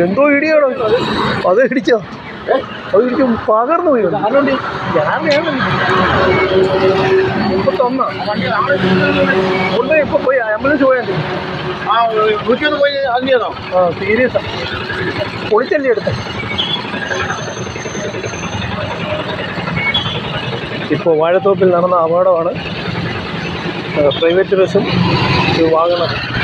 എന്തോ ഇടിയാണോ അത് ഇടിച്ചോ അത് ഇടിക്കും പകർന്നു പോയി 31 ഇപ്പൊ പോയി ആംബുലൻസ് പോയാൽ പോയി അതിനോ സീരിയസാ പൊളിച്ചല്ലേ എടുത്ത ഇപ്പോൾ വാഴത്തോപ്പിൽ നടന്ന അപകടമാണ് പ്രൈവറ്റ് ബസ്സും വാഹനം